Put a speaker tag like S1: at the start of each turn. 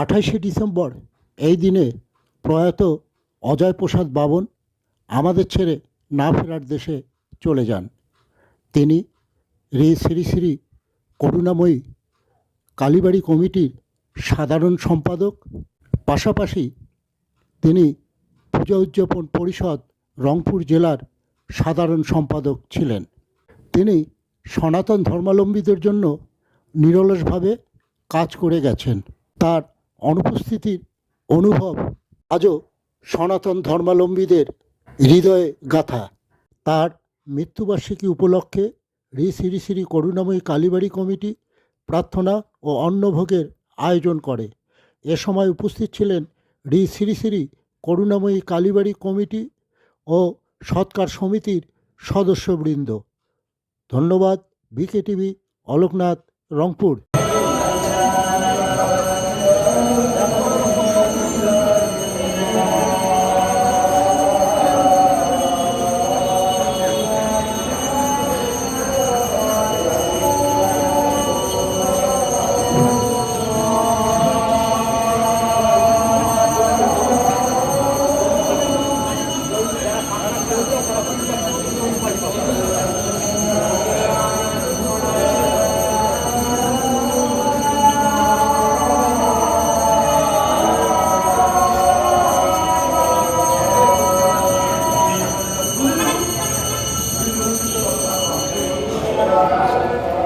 S1: 28শে December এই দিনে প্রয়াত অজয় প্রসাদ বাবন আমাদের ছেড়ে না ফেরার দেশে চলে যান। তিনি শ্রী শ্রী করুণাময়ী কালীবাড়ি কমিটির সাধারণ সম্পাদক, পাশাপাশি তিনি পূজা উদযাপন পরিষদ রংপুর জেলার সাধারণ সম্পাদক ছিলেন। তিনি সনাতন ধর্মাবলম্বীদের জন্য নিরলসভাবে কাজ করে গেছেন। তার অনুপস্থিতির অনুভব আজও সনাতন ধর্মাবলম্বীদের হৃদয়ে গাথা। তার মৃত্যুবার্ষিকী উপলক্ষে শ্রী শ্রী করুণাময়ী কালীবাড়ি কমিটি প্রার্থনা ও অন্নভোগের আয়োজন করে। এ সময় উপস্থিত ছিলেন শ্রী শ্রী করুণাময়ী কালীবাড়ি কমিটি ও সৎকার সমিতির সদস্যবৃন্দ। ধন্যবাদ। বিকেটিভি, অলোকনাথ, রংপুর।